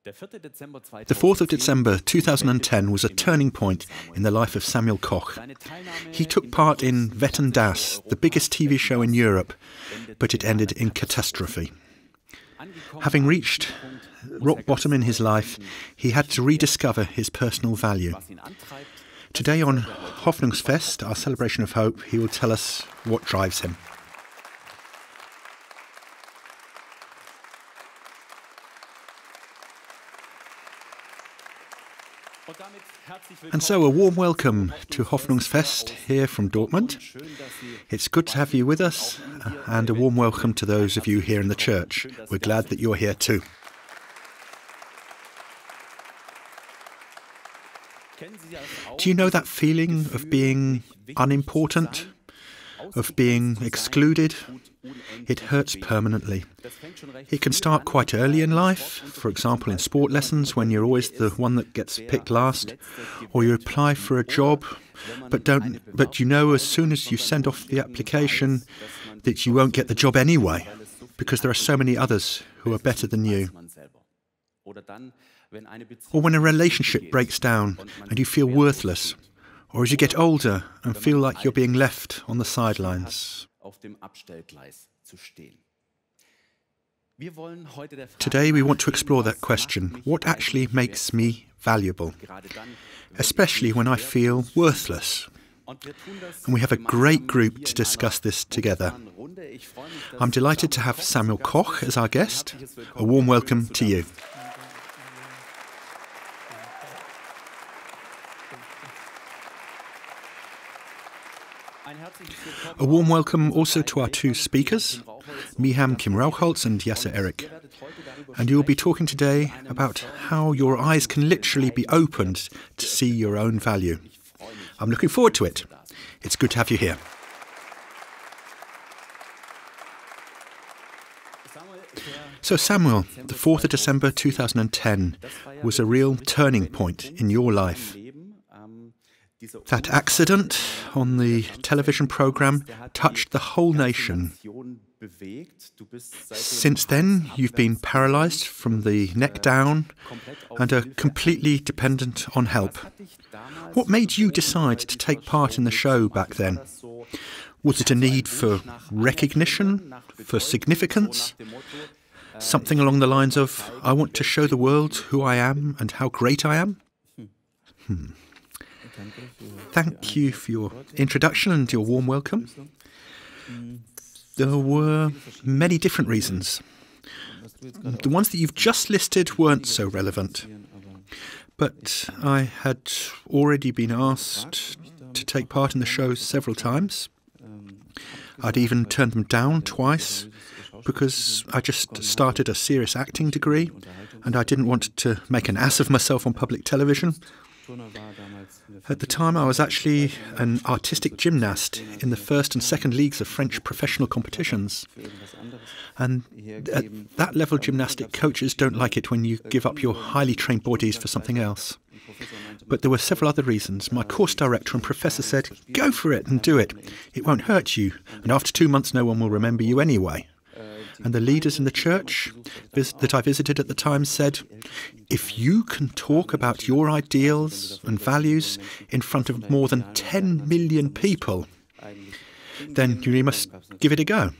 The 4th of December 2010 was a turning point in the life of Samuel Koch. He took part in Wetten, the biggest TV show in Europe, but it ended in catastrophe. Having reached rock bottom in his life, he had to rediscover his personal value. Today on Hoffnungsfest, our celebration of hope, he will tell us what drives him. And so a warm welcome to Hoffnungsfest here from Dortmund. It's good to have you with us, and a warm welcome to those of you here in the church. We're glad that you're here too. Do you know that feeling of being unimportant, of being excluded? It hurts permanently. It can start quite early in life, for example in sport lessons when you're always the one that gets picked last, or you apply for a job, but you know as soon as you send off the application that you won't get the job anyway, because there are so many others who are better than you. Or when a relationship breaks down and you feel worthless, or as you get older and feel like you're being left on the sidelines. Today we want to explore that question. What actually makes me valuable? Especially when I feel worthless. And we have a great group to discuss this together. I'm delighted to have Samuel Koch as our guest. A warm welcome to you. A warm welcome also to our two speakers, Mihamm Kim-Rauchholz and Yassir. And you'll be talking today about how your eyes can literally be opened to see your own value. I'm looking forward to it. It's good to have you here. So Samuel, the 4th of December 2010 was a real turning point in your life. That accident on the television program touched the whole nation. Since then, you've been paralyzed from the neck down and are completely dependent on help. What made you decide to take part in the show back then? Was it a need for recognition, for significance? Something along the lines of, I want to show the world who I am and how great I am? Thank you for your introduction and your warm welcome. There were many different reasons. The ones that you've just listed weren't so relevant. But I had already been asked to take part in the show several times. I'd even turned them down twice because I just started a serious acting degree and I didn't want to make an ass of myself on public television. At the time, I was actually an artistic gymnast in the first and second leagues of French professional competitions. And at that level, gymnastic coaches don't like it when you give up your highly trained bodies for something else. But there were several other reasons. My course director and professor said, go for it and do it. It won't hurt you. And after 2 months, no one will remember you anyway. And the leaders in the church that I visited at the time said, if you can talk about your ideals and values in front of more than 10 million people, then you must give it a go.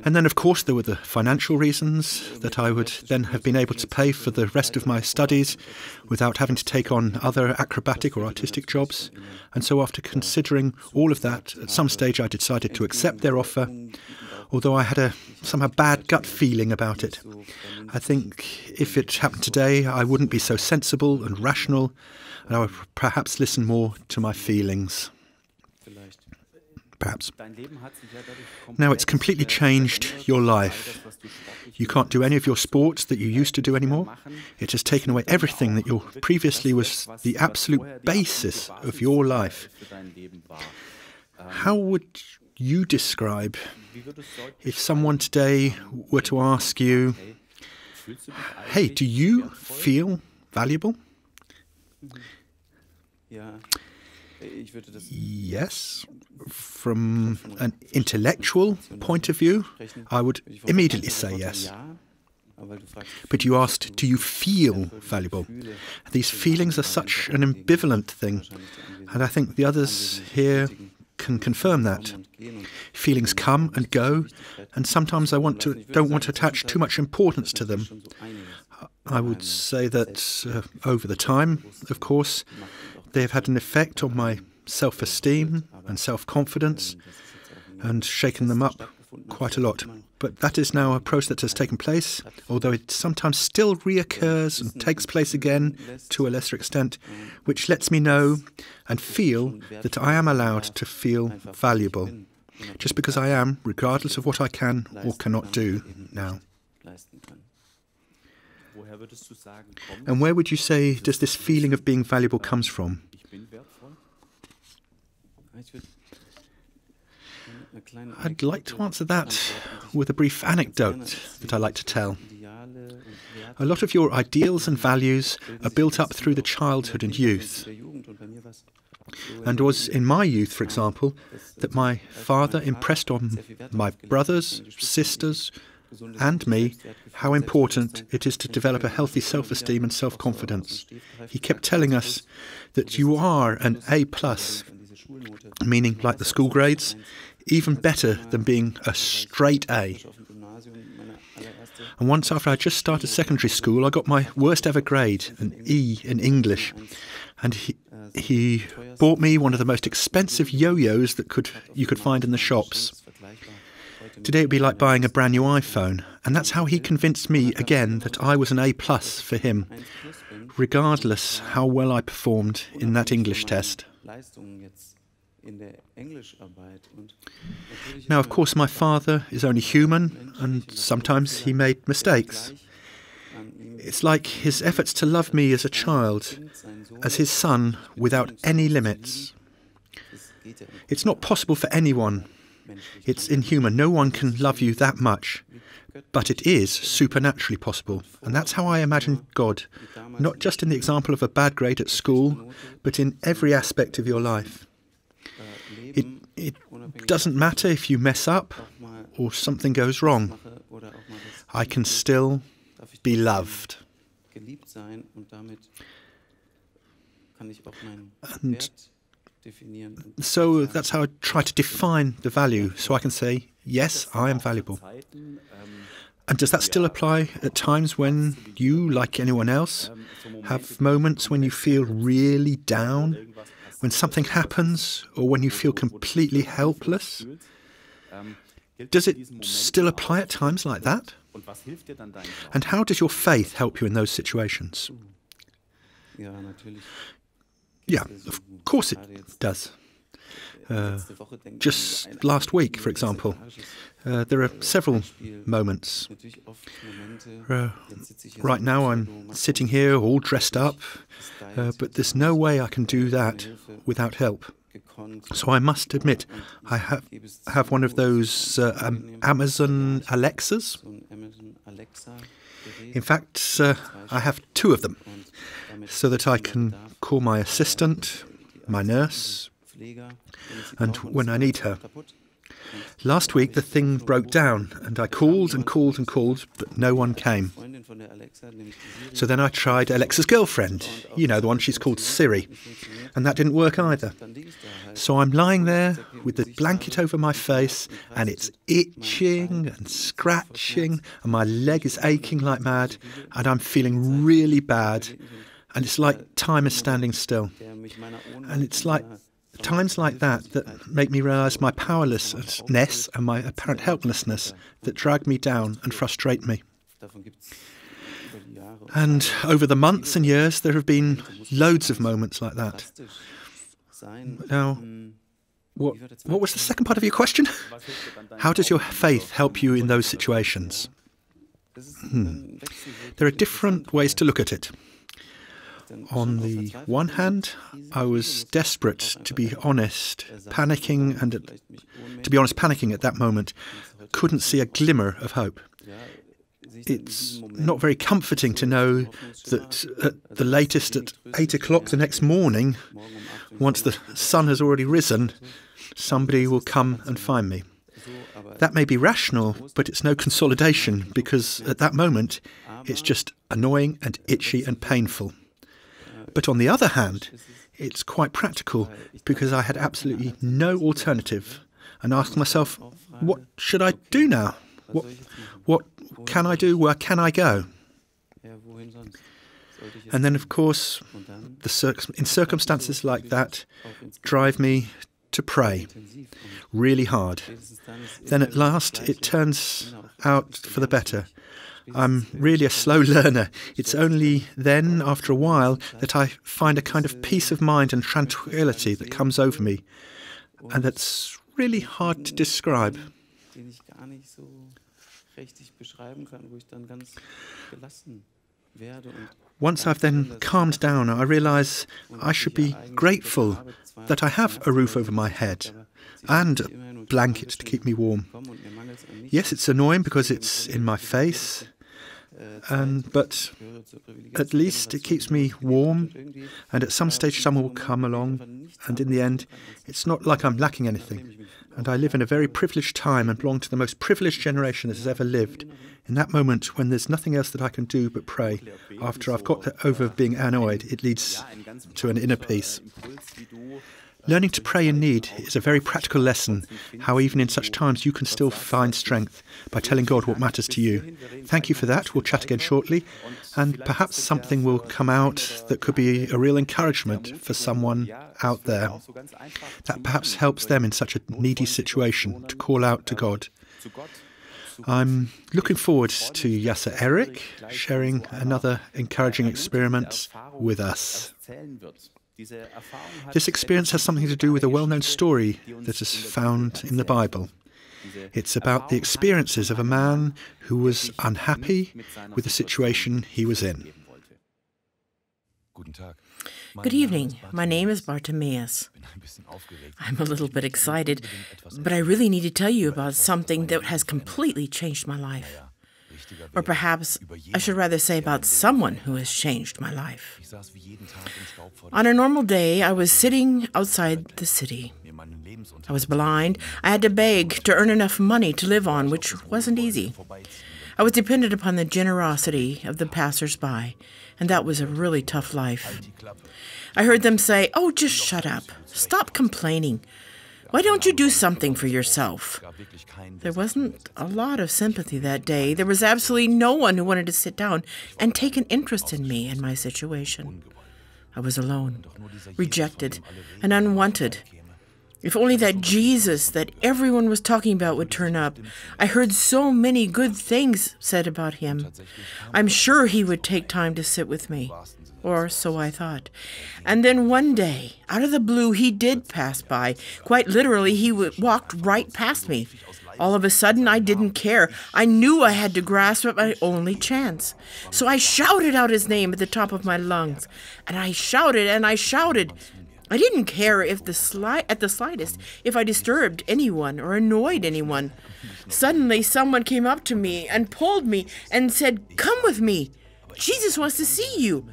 And then, of course, there were the financial reasons that I would then have been able to pay for the rest of my studies without having to take on other acrobatic or artistic jobs. And so after considering all of that, at some stage I decided to accept their offer, although I had a somehow bad gut feeling about it. I think if it happened today, I wouldn't be so sensible and rational, and I would perhaps listen more to my feelings. Perhaps. Now it's completely changed your life. You can't do any of your sports that you used to do anymore. It has taken away everything that previously was the absolute basis of your life. How would you describe if someone today were to ask you, hey, do you feel valuable? Yes. From an intellectual point of view, I would immediately say yes. But you asked, do you feel valuable? These feelings are such an ambivalent thing, and I think the others here can confirm that. Feelings come and go, and sometimes I don't want to attach too much importance to them. I would say that over the time, of course, they have had an effect on my self-esteem and self-confidence and shaken them up quite a lot. But that is now a process that has taken place, although it sometimes still reoccurs and takes place again to a lesser extent, which lets me know and feel that I am allowed to feel valuable, just because I am, regardless of what I can or cannot do now. And where would you say does this feeling of being valuable comes from? I'd like to answer that with a brief anecdote that I like to tell. A lot of your ideals and values are built up through the childhood and youth. And it was in my youth, for example, that my father impressed on my brothers, sisters, and me how important it is to develop a healthy self-esteem and self-confidence. He kept telling us that you are an A+, meaning like the school grades, even better than being a straight A. And once after I just started secondary school, I got my worst ever grade, an E in English. And he bought me one of the most expensive yo-yos that you could find in the shops. Today it would be like buying a brand new iPhone. And that's how he convinced me again that I was an A+ for him, regardless how well I performed in that English test. Now, of course, my father is only human, and sometimes he made mistakes. It's like his efforts to love me as a child, as his son, without any limits. It's not possible for anyone. It's inhuman. No one can love you that much. But it is supernaturally possible. And that's how I imagine God, not just in the example of a bad grade at school, but in every aspect of your life. It doesn't matter if you mess up or something goes wrong. I can still be loved. And so that's how I try to define the value, so I can say, yes, I am valuable. And does that still apply at times when you, like anyone else, have moments when you feel really down? When something happens, or when you feel completely helpless? Does it still apply at times like that? And how does your faith help you in those situations? Yeah, of course it does. Just last week, for example, there are several moments. Right now I'm sitting here all dressed up, but there's no way I can do that without help. So I must admit, I have one of those Amazon Alexas. In fact, I have two of them, so that I can call my assistant, my nurse, and when I need her. Last week the thing broke down, and I called and called and called, but no one came. So then I tried Alexa's girlfriend, you know, the one she's called Siri, and that didn't work either. So I'm lying there with the blanket over my face, and it's itching and scratching, and my leg is aching like mad, and I'm feeling really bad, and it's like time is standing still. And it's like times like that that make me realise my powerlessness and my apparent helplessness that drag me down and frustrate me. And over the months and years, there have been loads of moments like that. Now, what was the second part of your question? How does your faith help you in those situations? There are different ways to look at it. On the one hand, I was desperate, to be honest, panicking at that moment. Couldn't see a glimmer of hope. It's not very comforting to know that at the latest at 8 o'clock the next morning, once the sun has already risen, somebody will come and find me. That may be rational, but it's no consolidation, because at that moment it's just annoying and itchy and painful. But on the other hand, it's quite practical, because I had absolutely no alternative, and asked myself, what should I do now? What can I do? Where can I go? And then, of course, in circumstances like that, drive me to pray really hard. Then at last it turns out for the better. I'm really a slow learner. It's only then, after a while, that I find a kind of peace of mind and tranquility that comes over me, and that's really hard to describe. Once I've then calmed down, I realize I should be grateful that I have a roof over my head and a blanket to keep me warm. Yes, it's annoying because it's in my face, but at least it keeps me warm, and at some stage someone will come along, and in the end, it's not like I'm lacking anything. And I live in a very privileged time and belong to the most privileged generation that has ever lived. In that moment, when there's nothing else that I can do but pray, after I've got over being annoyed, it leads to an inner peace. Learning to pray in need is a very practical lesson, how even in such times you can still find strength by telling God what matters to you. Thank you for that. We'll chat again shortly, and perhaps something will come out that could be a real encouragement for someone out there. That perhaps helps them in such a needy situation to call out to God. I'm looking forward to Yassir Eric sharing another encouraging experiment with us. This experience has something to do with a well-known story that is found in the Bible. It's about the experiences of a man who was unhappy with the situation he was in. Good evening. My name is Bartimaeus. I'm a little bit excited, but I really need to tell you about something that has completely changed my life. Or perhaps I should rather say about someone who has changed my life. On a normal day, I was sitting outside the city. I was blind. I had to beg to earn enough money to live on, which wasn't easy. I was dependent upon the generosity of the passers-by, and that was a really tough life. I heard them say, "Oh, just shut up. Stop complaining. Why don't you do something for yourself?" There wasn't a lot of sympathy that day. There was absolutely no one who wanted to sit down and take an interest in me and my situation. I was alone, rejected, and unwanted. If only that Jesus that everyone was talking about would turn up. I heard so many good things said about him. I'm sure he would take time to sit with me. Or so I thought. And then one day, out of the blue, he did pass by. Quite literally, he walked right past me. All of a sudden, I didn't care. I knew I had to grasp at my only chance. So I shouted out his name at the top of my lungs. And I shouted and I shouted. I didn't care at the slightest if I disturbed anyone or annoyed anyone. Suddenly, someone came up to me and pulled me and said, "Come with me. Jesus wants to see you."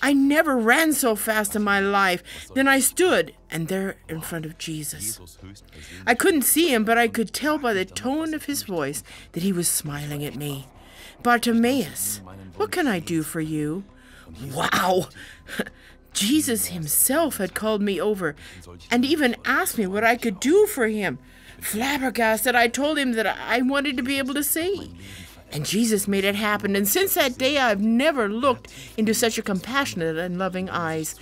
I never ran so fast in my life. Then I stood, and there in front of Jesus. I couldn't see him, but I could tell by the tone of his voice that he was smiling at me. "Bartimaeus, what can I do for you?" Wow! Jesus himself had called me over and even asked me what I could do for him. Flabbergasted, I told him that I wanted to be able to see. And Jesus made it happen, and since that day I've never looked into such a compassionate and loving eyes.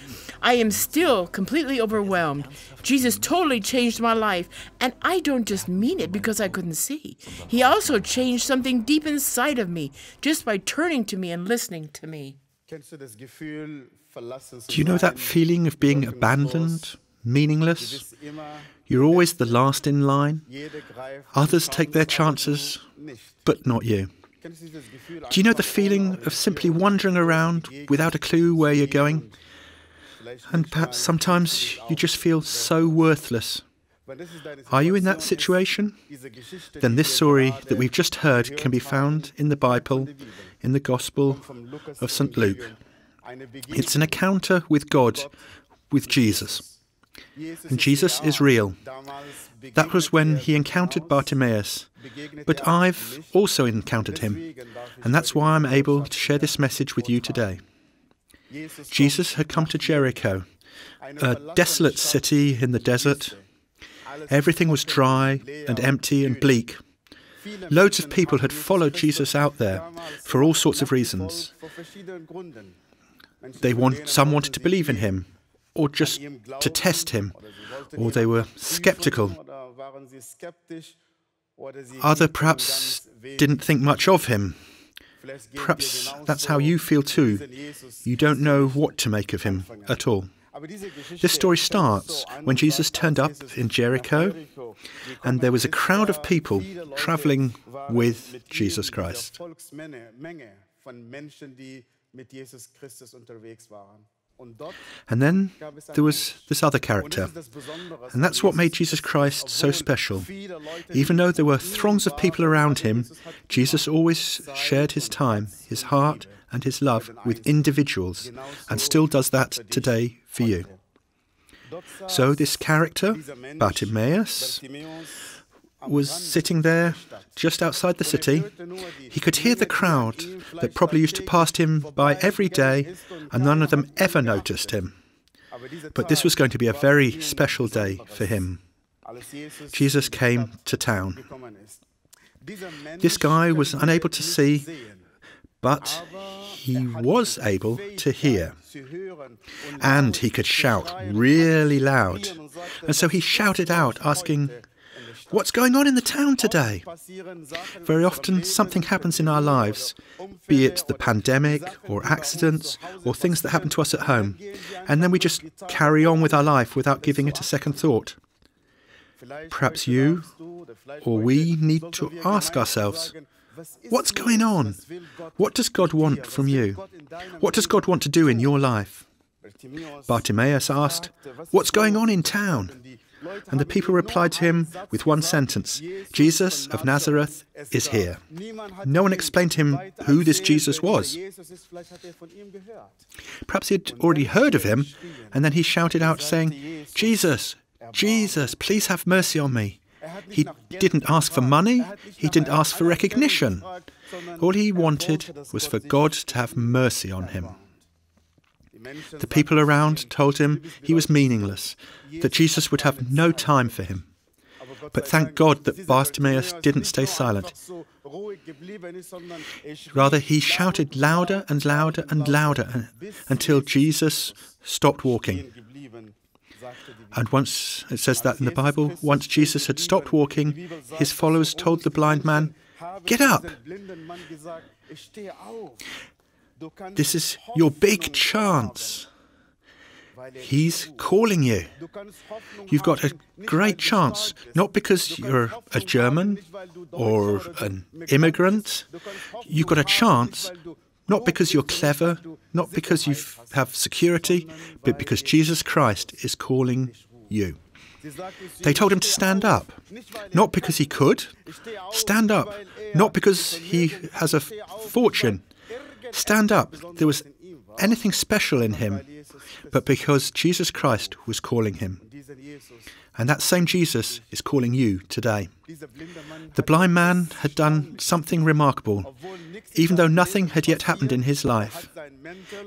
I am still completely overwhelmed. Jesus totally changed my life, and I don't just mean it because I couldn't see. He also changed something deep inside of me just by turning to me and listening to me. Do you know that feeling of being abandoned, meaningless? You're always the last in line. Others take their chances, but not you. Do you know the feeling of simply wandering around without a clue where you're going? And perhaps sometimes you just feel so worthless. Are you in that situation? Then this story that we've just heard can be found in the Bible, in the Gospel of St. Luke. It's an encounter with God, with Jesus. And Jesus is real. That was when he encountered Bartimaeus. But I've also encountered him, and that's why I'm able to share this message with you today. Jesus had come to Jericho, a desolate city in the desert. Everything was dry and empty and bleak. Loads of people had followed Jesus out there for all sorts of reasons. Some wanted to believe in him, or just to test him, or they were skeptical. Other perhaps didn't think much of him. Perhaps that's how you feel too. You don't know what to make of him at all. This story starts when Jesus turned up in Jericho, and there was a crowd of people traveling with Jesus Christ. And then there was this other character, and that's what made Jesus Christ so special. Even though there were throngs of people around him, Jesus always shared his time, his heart, and his love with individuals, and still does that today for you. So this character, Bartimaeus, was sitting there just outside the city. He could hear the crowd that probably used to pass him by every day, and none of them ever noticed him. But this was going to be a very special day for him. Jesus came to town. This guy was unable to see, but he was able to hear. And he could shout really loud. And so he shouted out, asking, "What's going on in the town today?" Very often something happens in our lives, be it the pandemic or accidents or things that happen to us at home, and then we just carry on with our life without giving it a second thought. Perhaps you or we need to ask ourselves, what's going on? What does God want from you? What does God want to do in your life? Bartimaeus asked, "What's going on in town?" And the people replied to him with one sentence, "Jesus of Nazareth is here." No one explained to him who this Jesus was. Perhaps he had already heard of him, and then he shouted out saying, "Jesus, Jesus, please have mercy on me." He didn't ask for money, he didn't ask for recognition. All he wanted was for God to have mercy on him. The people around told him he was meaningless, that Jesus would have no time for him. But thank God that Bartimaeus didn't stay silent. Rather, he shouted louder and louder and louder until Jesus stopped walking. And once, it says that in the Bible, once Jesus had stopped walking, his followers told the blind man, "Get up! This is your big chance. He's calling you. You've got a great chance, not because you're a German or an immigrant. You've got a chance, not because you're clever, not because you have security, but because Jesus Christ is calling you." They told him to stand up, not because he could. Stand up, not because he has a fortune. Stand up. There was anything special in him, but because Jesus Christ was calling him. And that same Jesus is calling you today. The blind man had done something remarkable, even though nothing had yet happened in his life.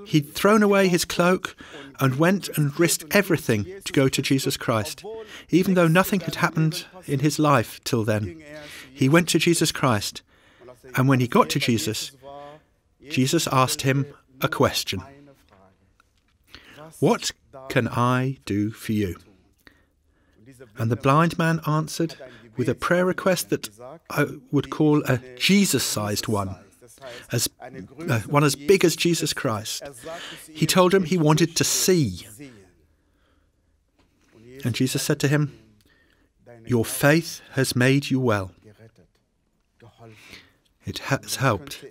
He'd thrown away his cloak and went and risked everything to go to Jesus Christ. Even though nothing had happened in his life till then, he went to Jesus Christ. And when he got to Jesus, Jesus asked him a question. "What can I do for you?" And the blind man answered with a prayer request that I would call a Jesus-sized one, one as big as Jesus Christ. He told him he wanted to see. And Jesus said to him, "Your faith has made you well." It has helped.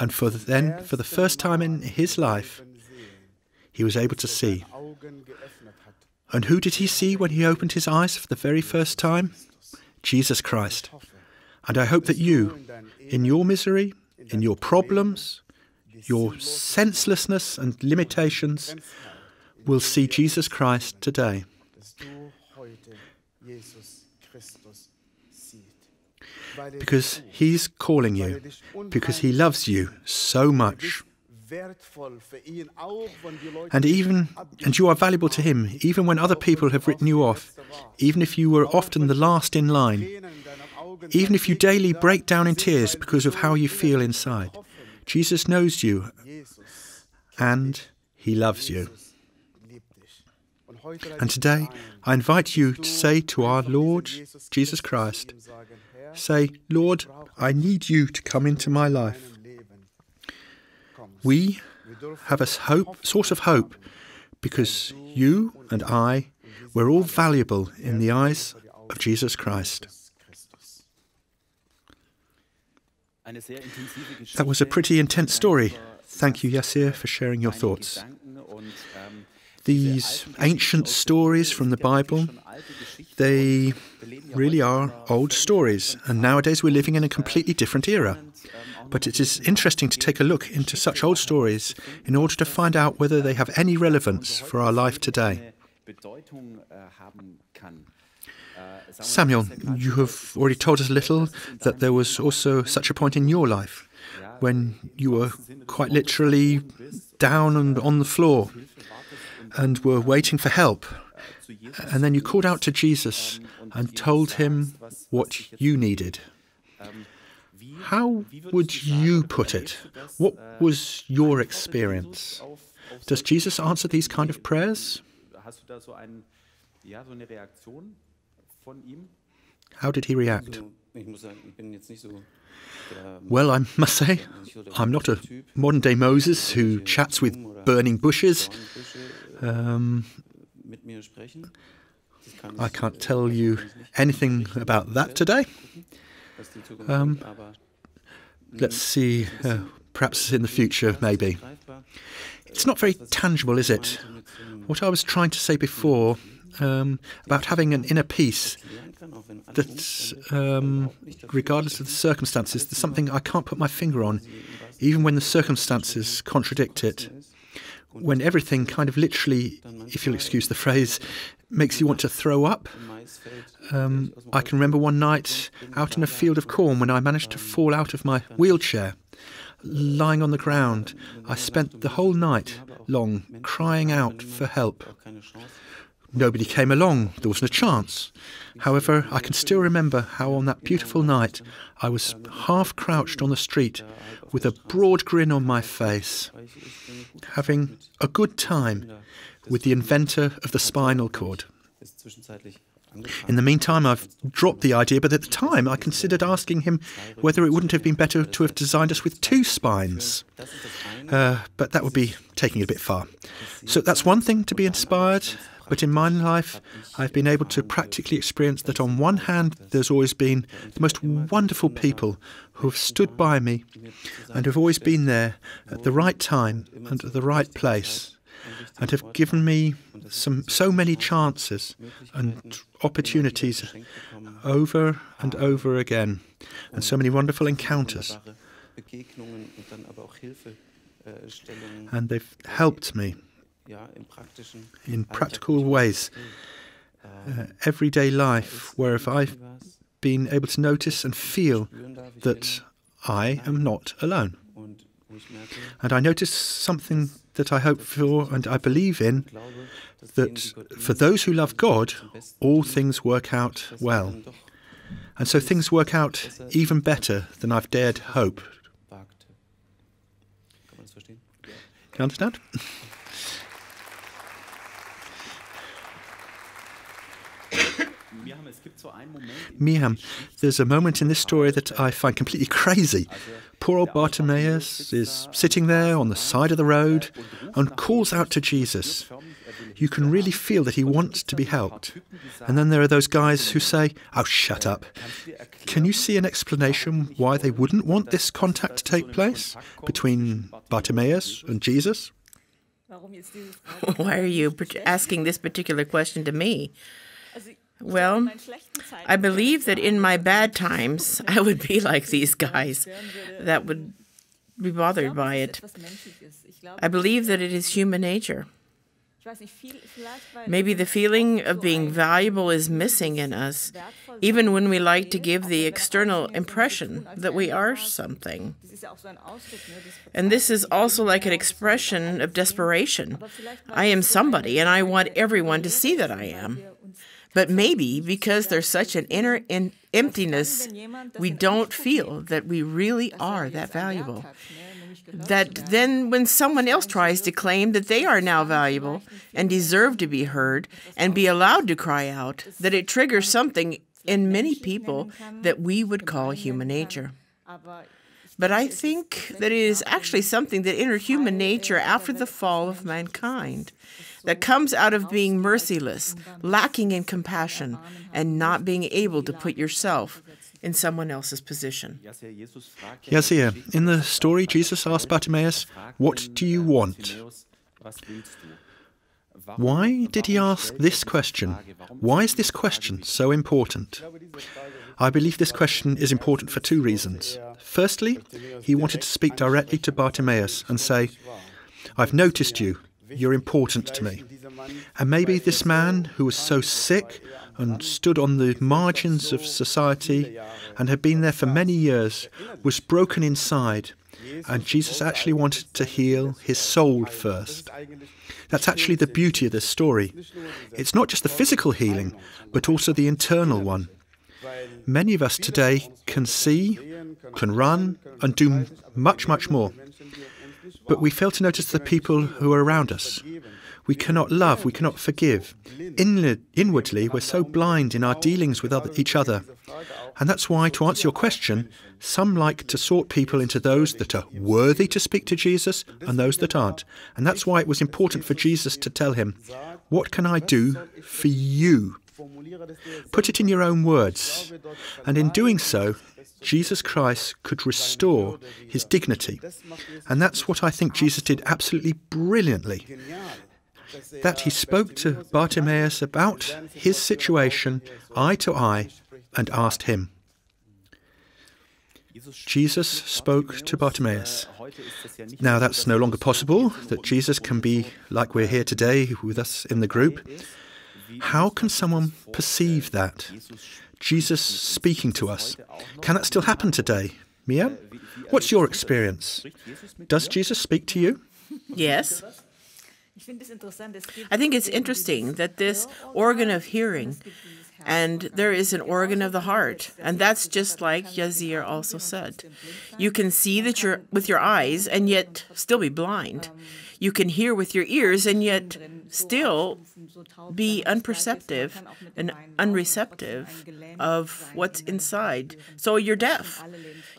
And for the first time in his life, he was able to see. And who did he see when he opened his eyes for the very first time? Jesus Christ. And I hope that you, in your misery, in your problems, your senselessness and limitations, will see Jesus Christ today. Because he's calling you, because he loves you so much. And you are valuable to him, even when other people have written you off, even if you were often the last in line, even if you daily break down in tears because of how you feel inside. Jesus knows you, and he loves you. And today, I invite you to say to our Lord Jesus Christ, say, Lord, I need you to come into my life. We have a source of hope because you and I, we're all valuable in the eyes of Jesus Christ. That was a pretty intense story. Thank you, Yassir, for sharing your thoughts. These ancient stories from the Bible, they really are old stories, and nowadays we're living in a completely different era. But it is interesting to take a look into such old stories in order to find out whether they have any relevance for our life today. Samuel, you have already told us a little that there was also such a point in your life when you were quite literally down and on the floor and were waiting for help. And then you called out to Jesus and told him what you needed. How would you put it? What was your experience? Does Jesus answer these kind of prayers? How did he react? Well, I must say, I'm not a modern-day Moses who chats with burning bushes. I can't tell you anything about that today. Let's see, perhaps in the future, maybe. It's not very tangible, is it? What I was trying to say before about having an inner peace that, regardless of the circumstances, there's something I can't put my finger on, even when the circumstances contradict it. When everything kind of literally, if you'll excuse the phrase, makes you want to throw up. I can remember one night out in a field of corn when I managed to fall out of my wheelchair. Lying on the ground, I spent the whole night long crying out for help. Nobody came along, there wasn't a chance. However, I can still remember how on that beautiful night I was half crouched on the street with a broad grin on my face, having a good time with the inventor of the spinal cord. In the meantime, I've dropped the idea, but at the time I considered asking him whether it wouldn't have been better to have designed us with two spines. But that would be taking it a bit far. So that's one thing to be inspired, but in my life I've been able to practically experience that on one hand there's always been the most wonderful people who have stood by me and have always been there at the right time and at the right place and have given me so many chances and opportunities over and over again, and so many wonderful encounters. And they've helped me in practical ways, everyday life, where if I've been able to notice and feel that I am not alone. And I notice something that I hope for and I believe in, that for those who love God, all things work out well. And so things work out even better than I've dared hope. Can you understand? Mihamm, there's a moment in this story that I find completely crazy. Poor old Bartimaeus is sitting there on the side of the road and calls out to Jesus. You can really feel that he wants to be helped. And then there are those guys who say, "Oh, shut up." Can you see an explanation why they wouldn't want this contact to take place between Bartimaeus and Jesus? Why are you asking this particular question to me? Well, I believe that in my bad times, I would be like these guys that would be bothered by it. I believe that it is human nature. Maybe the feeling of being valuable is missing in us, even when we like to give the external impression that we are something. And this is also like an expression of desperation. I am somebody, and I want everyone to see that I am. But maybe because there's such an inner emptiness, we don't feel that we really are that valuable. That then when someone else tries to claim that they are now valuable and deserve to be heard and be allowed to cry out, that it triggers something in many people that we would call human nature. But I think that it is actually something that entered human nature after the fall of mankind, that comes out of being merciless, lacking in compassion, and not being able to put yourself in someone else's position. Yassir, in the story, Jesus asked Bartimaeus, "What do you want?" Why did he ask this question? Why is this question so important? I believe this question is important for two reasons. Firstly, he wanted to speak directly to Bartimaeus and say, "I've noticed you. You're important to me." And maybe this man who was so sick and stood on the margins of society and had been there for many years was broken inside, and Jesus actually wanted to heal his soul first. That's actually the beauty of this story. It's not just the physical healing, but also the internal one. Many of us today can see, can run, and do much, much more. But we fail to notice the people who are around us. We cannot love, we cannot forgive. Inwardly, we're so blind in our dealings with each other. And that's why, to answer your question, some like to sort people into those that are worthy to speak to Jesus and those that aren't. And that's why it was important for Jesus to tell him, "What can I do for you?" Put it in your own words. And in doing so, Jesus Christ could restore his dignity. And that's what I think Jesus did absolutely brilliantly. That he spoke to Bartimaeus about his situation, eye to eye, and asked him. Jesus spoke to Bartimaeus. Now that's no longer possible, that Jesus can be like we're here today with us in the group. How can someone perceive that? Jesus speaking to us. Can that still happen today? Mihamm, what's your experience? Does Jesus speak to you? Yes. I think it's interesting that this organ of hearing, and there is an organ of the heart, and that's just like Yassir also said. You can see that you're with your eyes and yet still be blind. You can hear with your ears and yet still be unperceptive and unreceptive of what's inside. So you're deaf.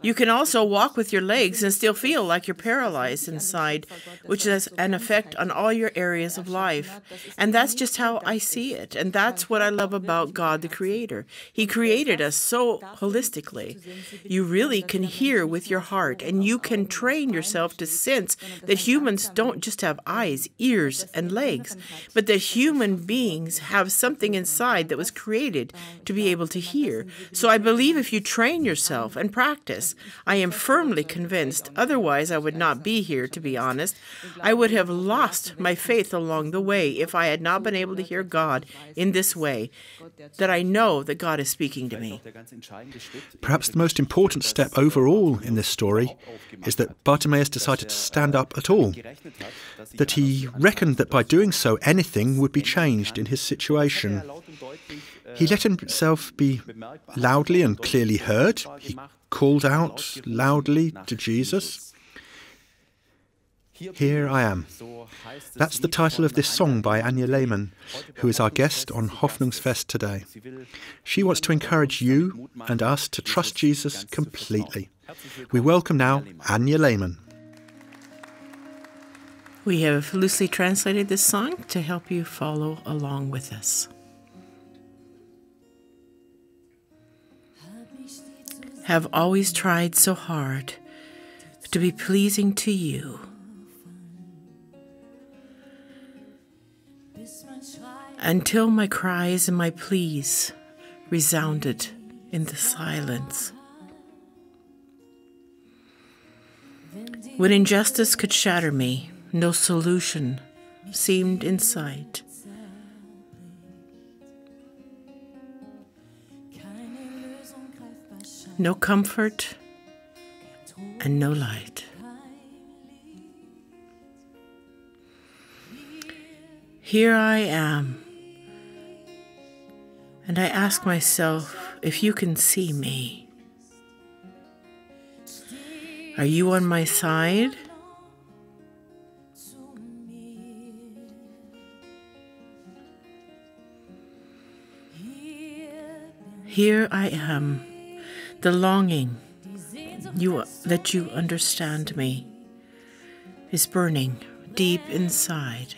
You can also walk with your legs and still feel like you're paralyzed inside, which has an effect on all your areas of life. And that's just how I see it. And that's what I love about God, the Creator. He created us so holistically. You really can hear with your heart, and you can train yourself to sense that humans don't just have eyes, ears, and legs, but that human beings have something inside that was created to be able to hear. So I believe if you train yourself and practice, I am firmly convinced, otherwise I would not be here, to be honest. I would have lost my faith along the way if I had not been able to hear God in this way, that I know that God is speaking to me. Perhaps the most important step overall in this story is that Bartimaeus decided to stand up at all, that he reckoned that by doing so anything would be changed in his situation. He let himself be loudly and clearly heard. He called out loudly to Jesus, "Here I am." That's the title of this song by Anja Lehmann, who is our guest on Hoffnungsfest today. She wants to encourage you and us to trust Jesus completely. We welcome now Anja Lehmann. We have loosely translated this song to help you follow along with us. Have always tried so hard to be pleasing to you. Until my cries and my pleas resounded in the silence. When injustice could shatter me, no solution seemed in sight. No comfort and no light. Here I am, and I ask myself if you can see me. Are you on my side? Here I am, the longing that you understand me is burning deep inside.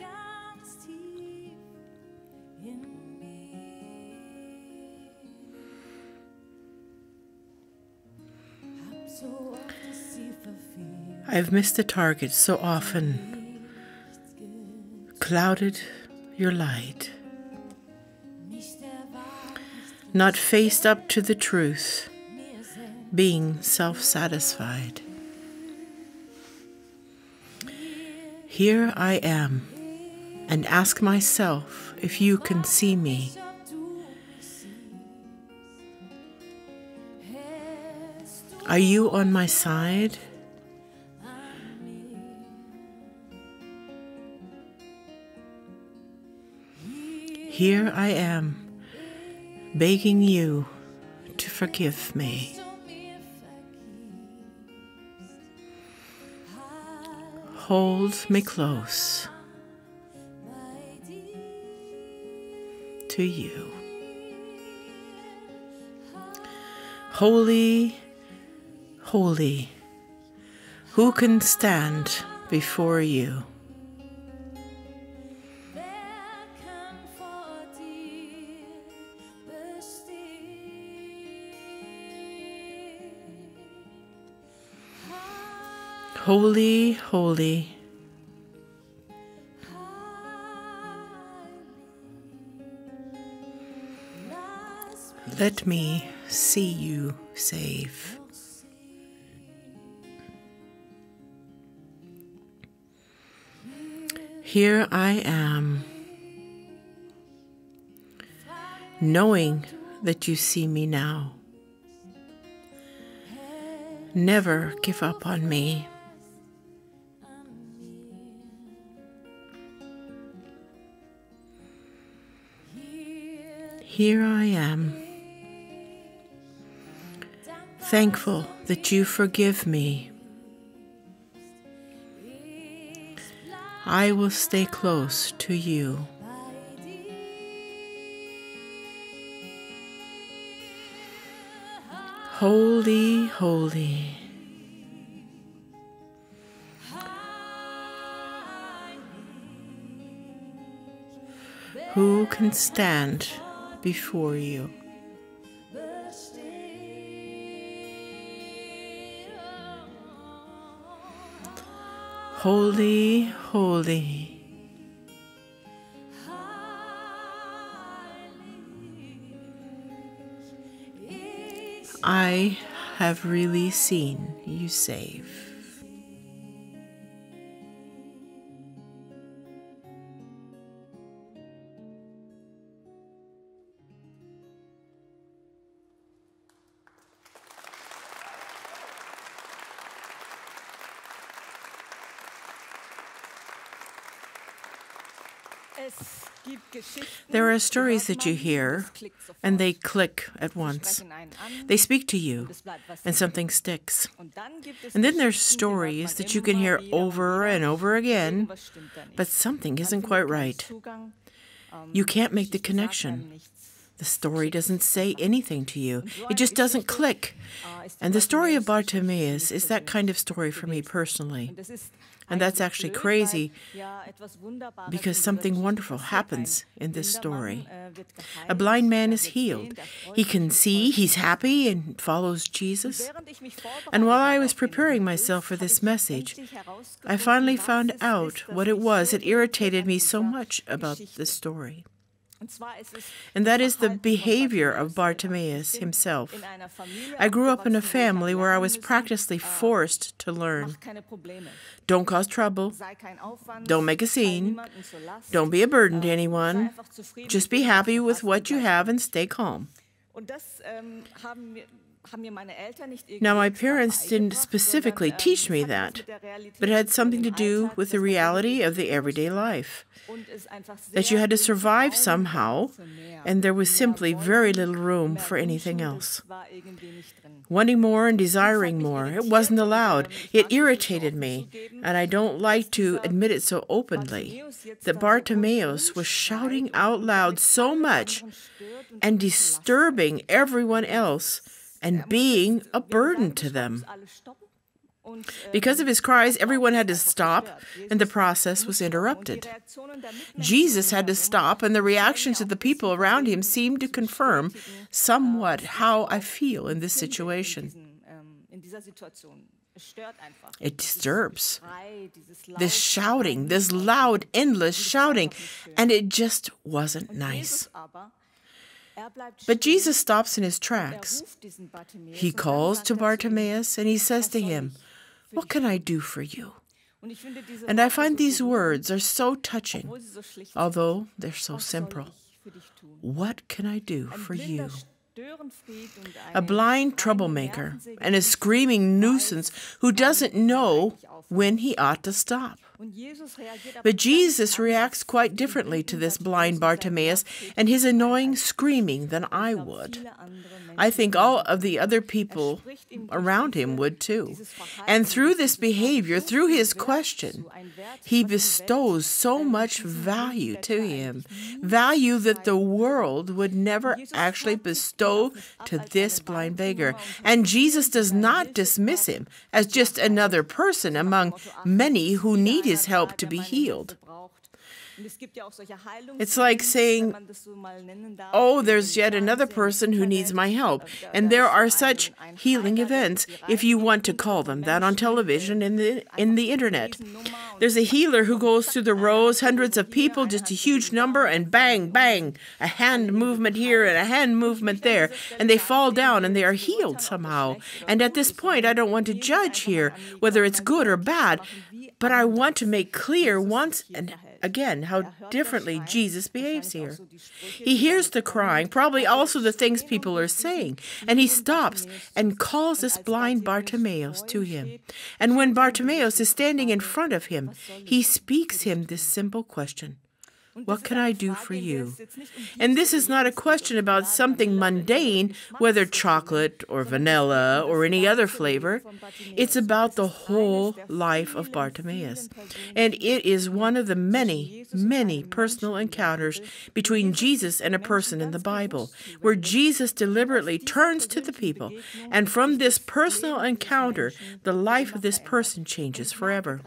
I've missed the target so often, clouded your light, not faced up to the truth, being self-satisfied. Here I am, and ask myself if you can see me. Are you on my side? Here I am, begging you to forgive me. Hold me close to you. Holy, holy, who can stand before you? Holy, holy, let me see you save. Here I am, knowing that you see me now. Never give up on me. Here I am, thankful that you forgive me. I will stay close to you. Holy, holy. Who can stand before you? Holy, holy. I have really seen you save. There are stories that you hear, and they click at once. They speak to you, and something sticks. And then there's stories that you can hear over and over again, but something isn't quite right. You can't make the connection. The story doesn't say anything to you. It just doesn't click. And the story of Bartimaeus is that kind of story for me personally. And that's actually crazy because something wonderful happens in this story. A blind man is healed. He can see, he's happy, and follows Jesus. And while I was preparing myself for this message, I finally found out what it was that irritated me so much about this story. And that is the behavior of Bartimaeus himself. I grew up in a family where I was practically forced to learn. Don't cause trouble. Don't make a scene. Don't be a burden to anyone. Just be happy with what you have and stay calm. Now, my parents didn't specifically teach me that, but it had something to do with the reality of the everyday life, that you had to survive somehow, and there was simply very little room for anything else. Wanting more and desiring more, it wasn't allowed. It irritated me, and I don't like to admit it so openly, that Bartimaeus was shouting out loud so much and disturbing everyone else and being a burden to them. Because of his cries, everyone had to stop, and the process was interrupted. Jesus had to stop, and the reactions of the people around him seemed to confirm somewhat how I feel in this situation. It disturbs. This shouting, this loud, endless shouting, and it just wasn't nice. But Jesus stops in his tracks. He calls to Bartimaeus and he says to him, "What can I do for you?" And I find these words are so touching, although they're so simple. What can I do for you? A blind troublemaker and a screaming nuisance who doesn't know when he ought to stop. But Jesus reacts quite differently to this blind Bartimaeus and his annoying screaming than I would. I think all of the other people around him would too. And through this behavior, through his question, he bestows so much value to him, value that the world would never actually bestow to this blind beggar. And Jesus does not dismiss him as just another person among many who need his help to be healed. It's like saying, "Oh, there's yet another person who needs my help." And there are such healing events, if you want to call them that, on television and in the internet. There's a healer who goes through the rows, hundreds of people, just a huge number, and bang, bang, a hand movement here and a hand movement there, and they fall down and they are healed somehow. And at this point, I don't want to judge here whether it's good or bad, but I want to make clear once and again how differently Jesus behaves here. He hears the crying, probably also the things people are saying, and he stops and calls this blind Bartimaeus to him. And when Bartimaeus is standing in front of him, he speaks him this simple question: "What can I do for you?" And this is not a question about something mundane, whether chocolate or vanilla or any other flavor. It's about the whole life of Bartimaeus. And it is one of the many, many personal encounters between Jesus and a person in the Bible, where Jesus deliberately turns to the people. And from this personal encounter, the life of this person changes forever.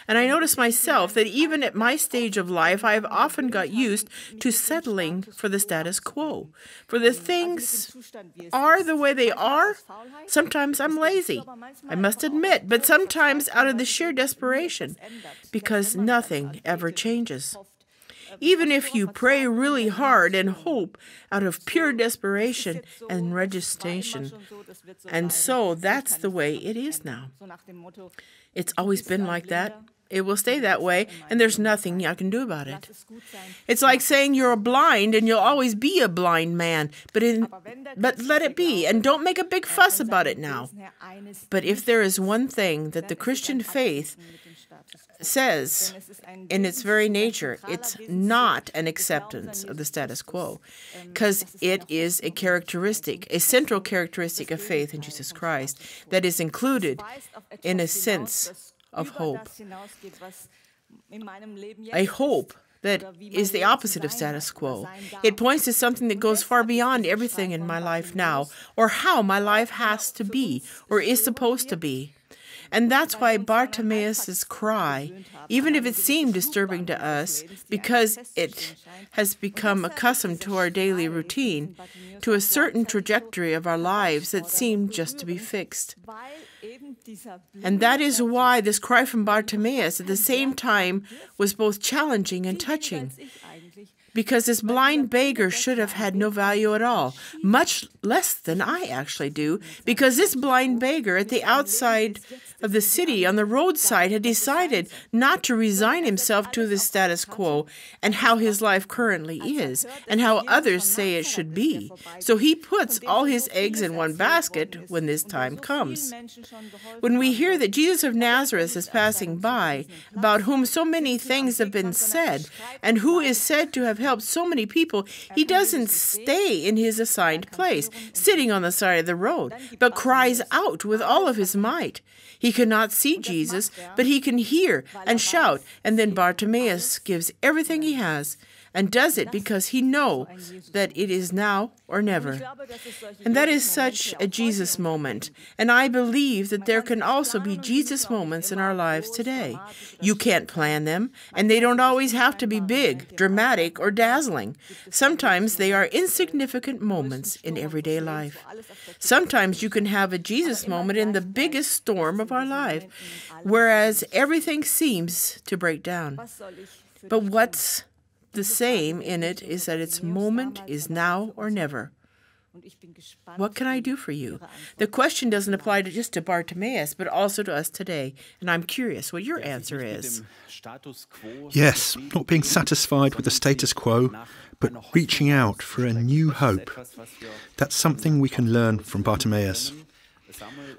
And I notice myself that even at my stage of life, I have often got used to settling for the status quo. For the things are the way they are. Sometimes I'm lazy, I must admit, but sometimes out of the sheer desperation, because nothing ever changes. Even if you pray really hard and hope out of pure desperation and resignation. And so that's the way it is now. It's always been like that. It will stay that way, and there's nothing I can do about it. It's like saying you're blind and you'll always be a blind man, but let it be, and don't make a big fuss about it now. But if there is one thing that the Christian faith says in its very nature, it's not an acceptance of the status quo, because it is a characteristic, a central characteristic of faith in Jesus Christ that is included in a sense of hope. A hope that is the opposite of status quo. It points to something that goes far beyond everything in my life now, or how my life has to be, or is supposed to be. And that's why Bartimaeus' cry, even if it seemed disturbing to us, because it has become accustomed to our daily routine, to a certain trajectory of our lives that seemed just to be fixed. And that is why this cry from Bartimaeus at the same time was both challenging and touching. because this blind beggar should have had no value at all, much less than I actually do, because this blind beggar at the outside of the city on the roadside had decided not to resign himself to the status quo and how his life currently is and how others say it should be. So he puts all his eggs in one basket when this time comes. When we hear that Jesus of Nazareth is passing by, about whom so many things have been said, and who is said to have helped so many people, he doesn't stay in his assigned place, sitting on the side of the road, but cries out with all of his might. He cannot see Jesus, but he can hear and shout, and then Bartimaeus gives everything he has and does it because he knows that it is now or never. And that is such a Jesus moment. And I believe that there can also be Jesus moments in our lives today. You can't plan them, and they don't always have to be big, dramatic, or dazzling. Sometimes they are insignificant moments in everyday life. Sometimes you can have a Jesus moment in the biggest storm of our life, whereas everything seems to break down. But what's the same in it is that its moment is now or never. What can I do for you? The question doesn't apply just to Bartimaeus, but also to us today. And I'm curious what your answer is. Yes, not being satisfied with the status quo, but reaching out for a new hope. That's something we can learn from Bartimaeus.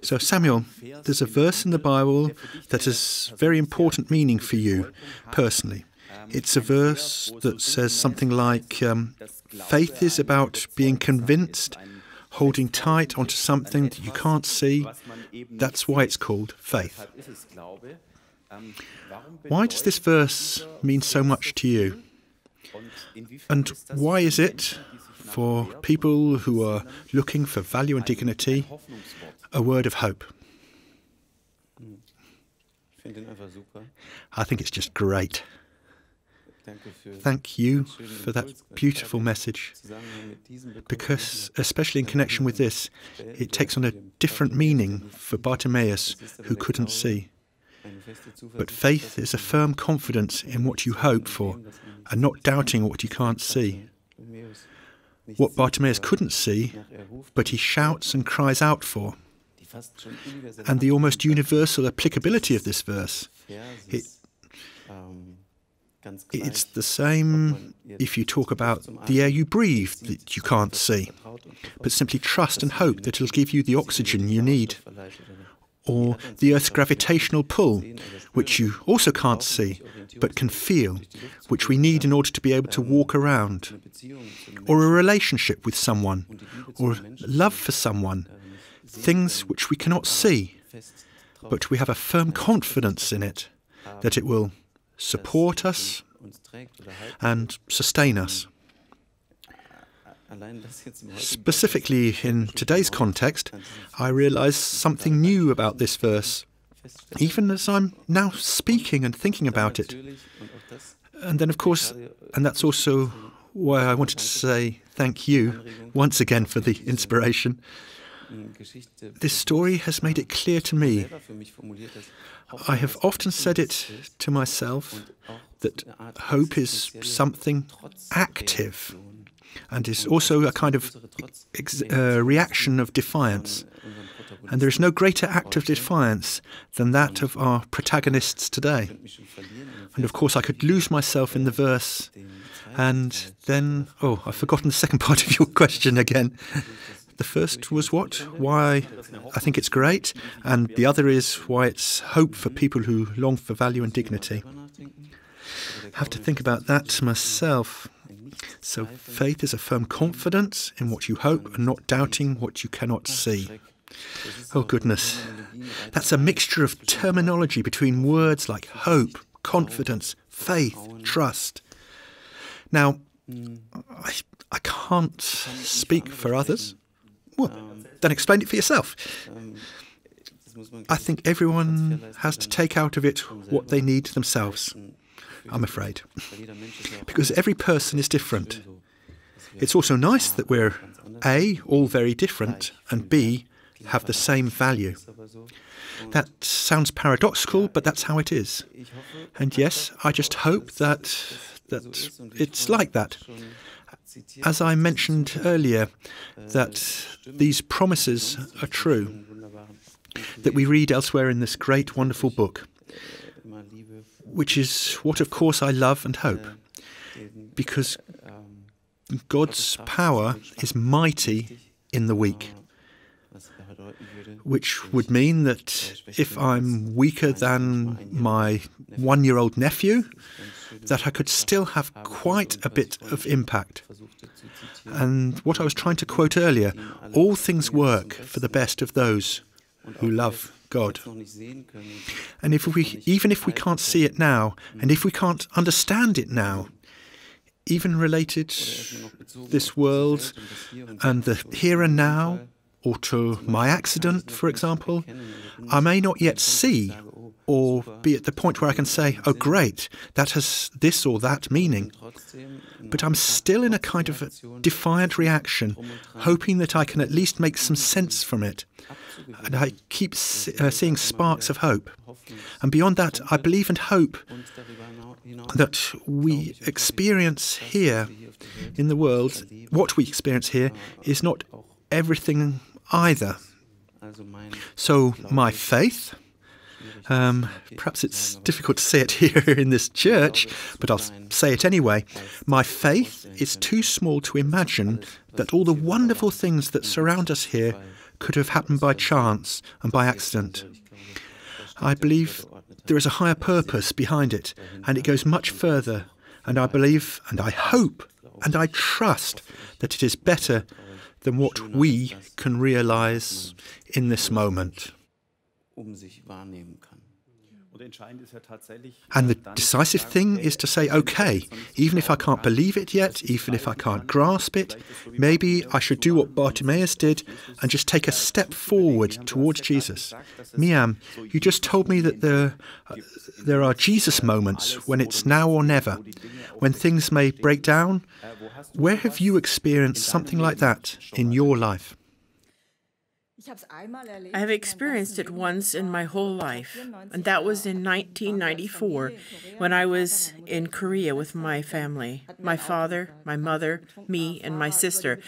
So, Samuel, there's a verse in the Bible that has very important meaning for you personally. It's a verse that says something like, faith is about being convinced, holding tight onto something that you can't see. That's why it's called faith. Why does this verse mean so much to you? And why is it, for people who are looking for value and dignity, a word of hope? I think it's just great. Thank you for that beautiful message, because, especially in connection with this, it takes on a different meaning for Bartimaeus, who couldn't see. But faith is a firm confidence in what you hope for, and not doubting what you can't see. What Bartimaeus couldn't see, but he shouts and cries out for. And the almost universal applicability of this verse, it's the same if you talk about the air you breathe that you can't see, but simply trust and hope that it'll give you the oxygen you need. Or the Earth's gravitational pull, which you also can't see, but can feel, which we need in order to be able to walk around. Or a relationship with someone, or love for someone, things which we cannot see, but we have a firm confidence in it, that it will support us and sustain us. Specifically in today's context, I realize something new about this verse, even as I'm now speaking and thinking about it. And then, of course, and that's also why I wanted to say thank you once again for the inspiration. This story has made it clear to me. I have often said it to myself that hope is something active and is also a kind of reaction of defiance. And there is no greater act of defiance than that of our protagonists today. And of course I could lose myself in the verse and then, I've forgotten the second part of your question again. The first was what? Why I think it's great, and the other is why it's hope for people who long for value and dignity. I have to think about that myself. So faith is a firm confidence in what you hope and not doubting what you cannot see. Oh goodness, that's a mixture of terminology between words like hope, confidence, faith, trust. Now, I can't speak for others. Well, then explain it for yourself. I think everyone has to take out of it what they need themselves, I'm afraid, because every person is different. It's also nice that we're A, all very different, and B, have the same value. That sounds paradoxical, but that's how it is. And yes, I just hope that it's like that. As I mentioned earlier, that these promises are true, that we read elsewhere in this great, wonderful book, which is what, of course, I love and hope, because God's power is mighty in the weak, which would mean that if I'm weaker than my 1-year-old nephew, that I could still have quite a bit of impact. And what I was trying to quote earlier, all things work for the best of those who love God. And even if we can't see it now, and if we can't understand it now, even related to this world and the here and now, or to my accident, for example, I may not yet see or be at the point where I can say, oh great, that has this or that meaning. But I'm still in a kind of a defiant reaction, hoping that I can at least make some sense from it. And I keep seeing sparks of hope. And beyond that, I believe and hope that we experience here in the world, what we experience here is not everything either. So my faith, perhaps it's difficult to say it here in this church, but I'll say it anyway. My faith is too small to imagine that all the wonderful things that surround us here could have happened by chance and by accident. I believe there is a higher purpose behind it, and it goes much further. And I believe, and I hope, and I trust that it is better than what we can realize in this moment. And the decisive thing is to say, okay, even if I can't believe it yet, even if I can't grasp it, maybe I should do what Bartimaeus did and just take a step forward towards Jesus. Mihamm, you just told me that there are Jesus moments when it's now or never, when things may break down. Where have you experienced something like that in your life? I have experienced it once in my whole life, and that was in 1994 when I was in Korea with my family, my father, my mother, me, and my sister.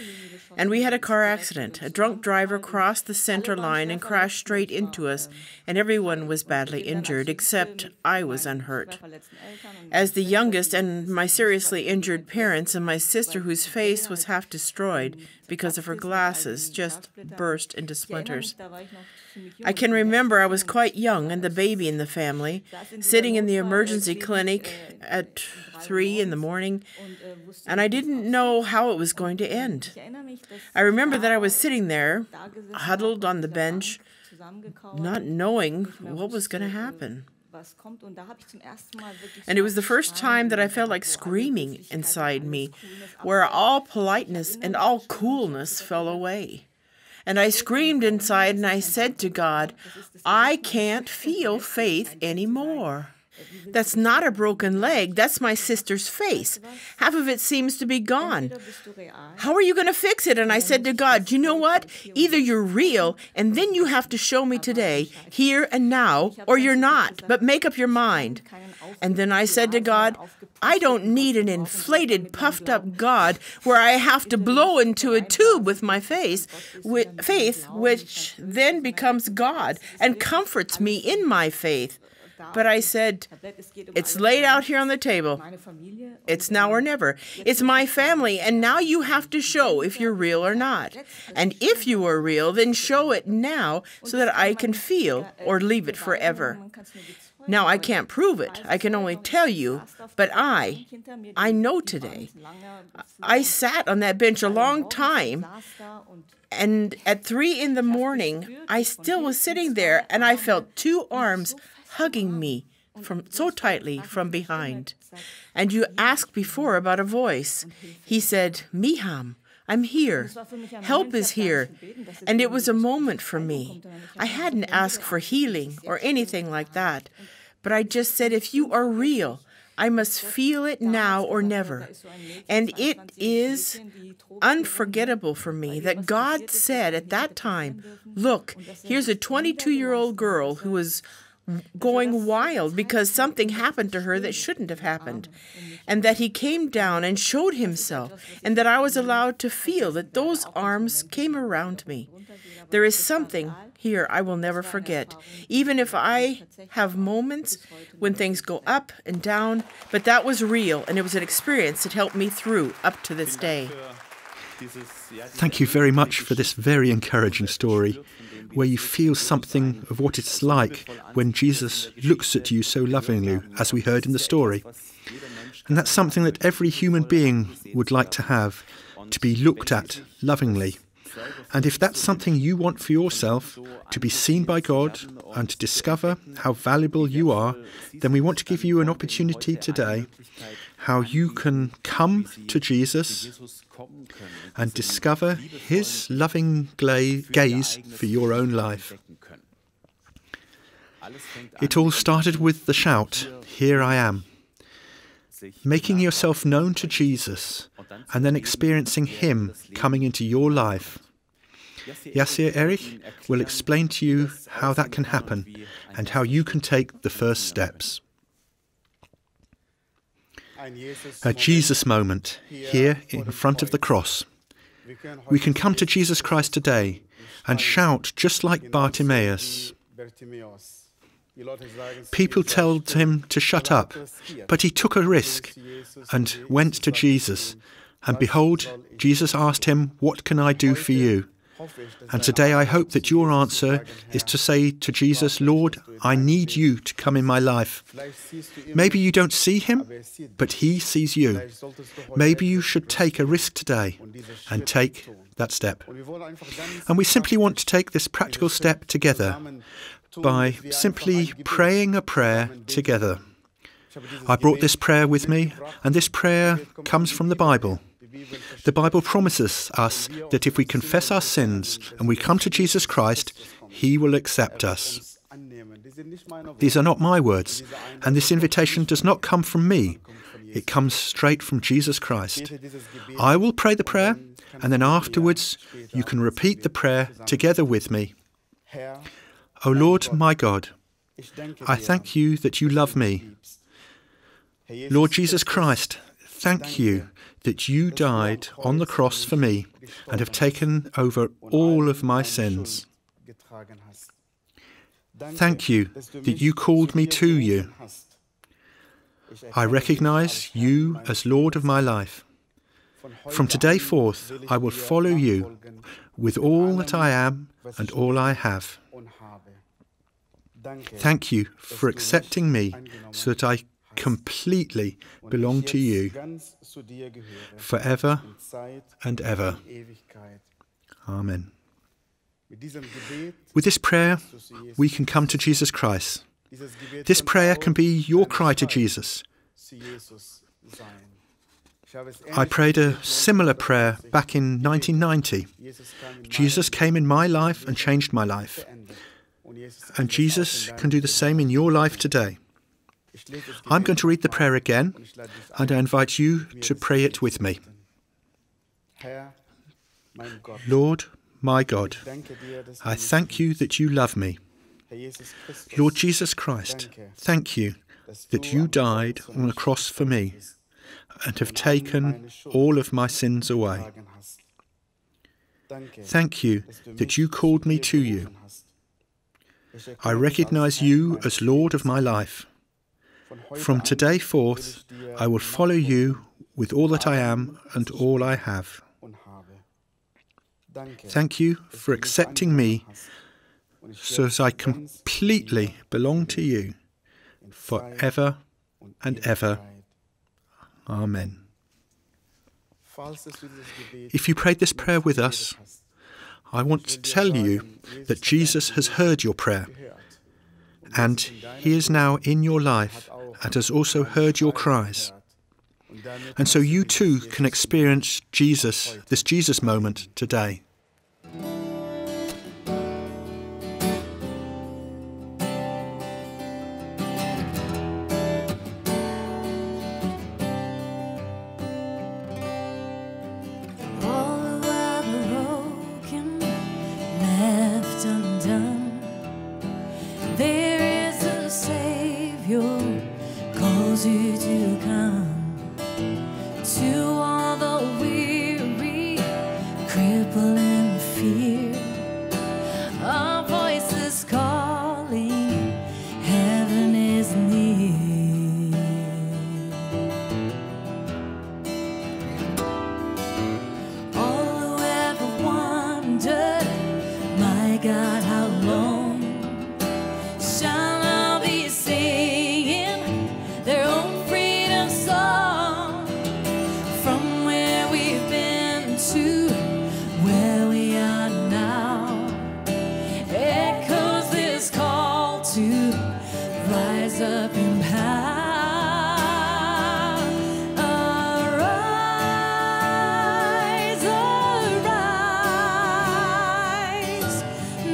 And we had a car accident. A drunk driver crossed the center line and crashed straight into us, and everyone was badly injured, except I was unhurt. As the youngest, and my seriously injured parents and my sister, whose face was half destroyed because of her glasses, just burst into splinters. I can remember I was quite young and the baby in the family, sitting in the emergency clinic at 3 in the morning, and I didn't know how it was going to end. I remember that I was sitting there, huddled on the bench, not knowing what was going to happen. And it was the first time that I felt like screaming inside me, where all politeness and all coolness fell away. And I screamed inside and I said to God, I can't feel faith anymore. That's not a broken leg, that's my sister's face. Half of it seems to be gone. How are you going to fix it? And I said to God, you know what? Either you're real, and then you have to show me today, here and now, or you're not, but make up your mind. And then I said to God, I don't need an inflated, puffed-up God where I have to blow into a tube with my faith, which then becomes God and comforts me in my faith. But I said, it's laid out here on the table. It's now or never. It's my family, and now you have to show if you're real or not. And if you are real, then show it now so that I can feel or leave it forever. Now, I can't prove it. I can only tell you, but I know today. I sat on that bench a long time, and at 3 in the morning, I still was sitting there, and I felt 2 arms hugging me so tightly from behind. And you asked before about a voice. He said, Mihamm, I'm here. Help is here. And it was a moment for me. I hadn't asked for healing or anything like that. But I just said, if you are real, I must feel it now or never. And it is unforgettable for me that God said at that time, look, here's a 22-year-old girl who is going wild because something happened to her that shouldn't have happened, and that he came down and showed himself, and that I was allowed to feel that those arms came around me. There is something here I will never forget, even if I have moments when things go up and down, but that was real, and it was an experience that helped me through up to this day. Thank you very much for this very encouraging story, where you feel something of what it's like when Jesus looks at you so lovingly, as we heard in the story. And that's something that every human being would like to have, to be looked at lovingly. And if that's something you want for yourself, to be seen by God and to discover how valuable you are, then we want to give you an opportunity today how you can come to Jesus and discover his loving gaze for your own life. It all started with the shout, "Here I am." Making yourself known to Jesus and then experiencing him coming into your life. Yassir Erich will explain to you how that can happen and how you can take the first steps. A Jesus moment here in front of the cross. We can come to Jesus Christ today and shout just like Bartimaeus. People told him to shut up, but he took a risk and went to Jesus. And behold, Jesus asked him, "What can I do for you?" And today I hope that your answer is to say to Jesus, "Lord, I need you to come in my life." Maybe you don't see him, but he sees you. Maybe you should take a risk today and take that step. And we simply want to take this practical step together by simply praying a prayer together. I brought this prayer with me, and this prayer comes from the Bible. The Bible promises us that if we confess our sins and we come to Jesus Christ, he will accept us. These are not my words, and this invitation does not come from me. It comes straight from Jesus Christ. I will pray the prayer, and then afterwards you can repeat the prayer together with me. O Lord, my God, I thank you that you love me. Lord Jesus Christ, thank you that you died on the cross for me and have taken over all of my sins. Thank you that you called me to you. I recognize you as Lord of my life. From today forth, I will follow you with all that I am and all I have. Thank you for accepting me so that I completely belong to you forever and ever. Amen. With this prayer, we can come to Jesus Christ. This prayer can be your cry to Jesus. I prayed a similar prayer back in 1990. Jesus came in my life and changed my life. And Jesus can do the same in your life today. I'm going to read the prayer again, and I invite you to pray it with me. Lord, my God, I thank you that you love me. Lord Jesus Christ, thank you that you died on a cross for me and have taken all of my sins away. Thank you that you called me to you. I recognize you as Lord of my life. From today forth, I will follow you with all that I am and all I have. Thank you for accepting me so that I completely belong to you forever and ever. Amen. If you prayed this prayer with us, I want to tell you that Jesus has heard your prayer, and he is now in your life and has also heard your cries. And so you too can experience Jesus, this Jesus moment today. to come to all the weary, crippled in fear. Our voices calling, heaven is near. All who ever wondered, my God, how long shall I be singing their own freedom song? From where we've been to where we are now, echoes this call to rise up in power. Arise, arise,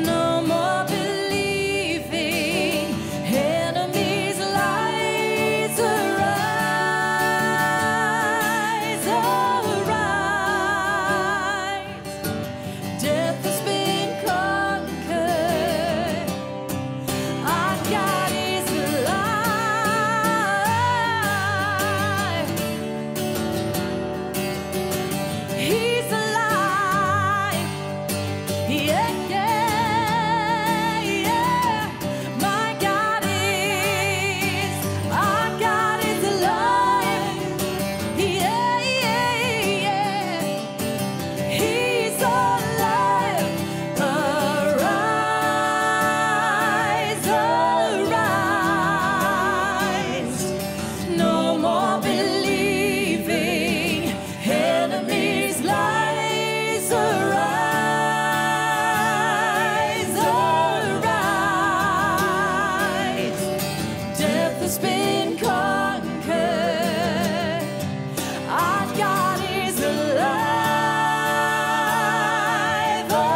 no more believing enemies' lies. Arise, arise, death has been conquered. Our God is alive. He's alive. Yeah, yeah, yeah. My God is, our God is alive. Yeah, yeah, yeah. He's alive. Arise, arise, no more believing enemies' lies. Arise, arise, death has been conquered. Our God is alive. Arise,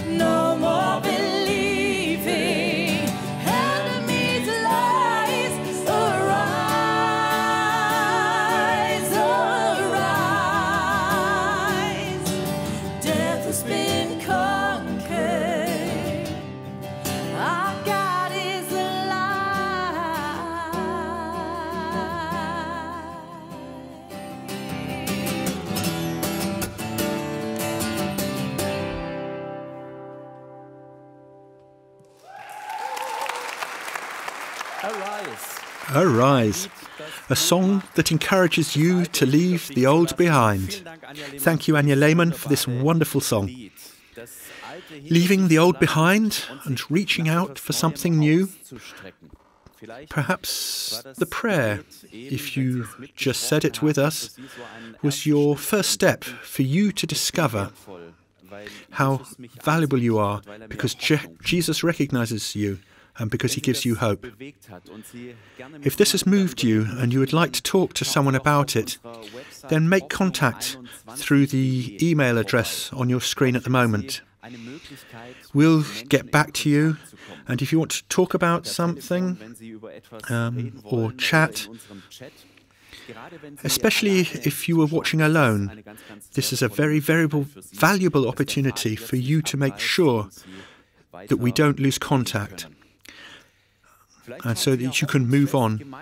no more believing enemies' lies. Arise, arise, death has been conquered. Our God is Arise, a song that encourages you to leave the old behind. Thank you, Anja Lehmann, for this wonderful song. Leaving the old behind and reaching out for something new. Perhaps the prayer, if you just said it with us, was your first step for you to discover how valuable you are because Jesus recognizes you and because he gives you hope. If this has moved you and you would like to talk to someone about it, then make contact through the email address on your screen at the moment. We'll get back to you, and if you want to talk about something or chat, especially if you were watching alone, this is a very, very valuable opportunity for you to make sure that we don't lose contact, and so that you can move on.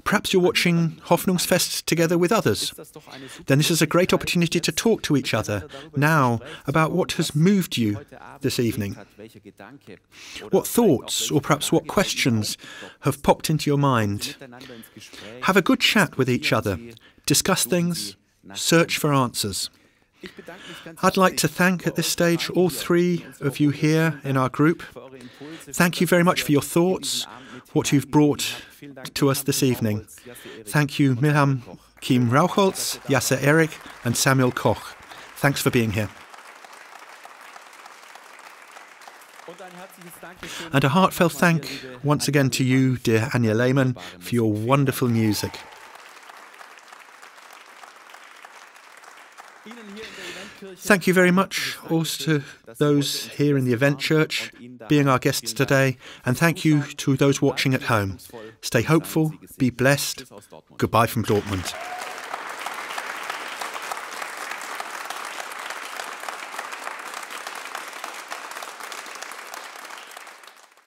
Perhaps you're watching Hoffnungsfest together with others. Then this is a great opportunity to talk to each other now about what has moved you this evening. What thoughts or perhaps what questions have popped into your mind. Have a good chat with each other. Discuss things. Search for answers. I'd like to thank at this stage all three of you here in our group. Thank you very much for your thoughts, what you've brought to us this evening. Thank you, Mihamm, Kim-Rauchholz, Yassir and Samuel Koch. Thanks for being here. And a heartfelt thank once again to you, dear Anja Lehmann, for your wonderful music. Thank you very much also to those here in the event church being our guests today, and thank you to those watching at home. Stay hopeful, be blessed. Goodbye from Dortmund.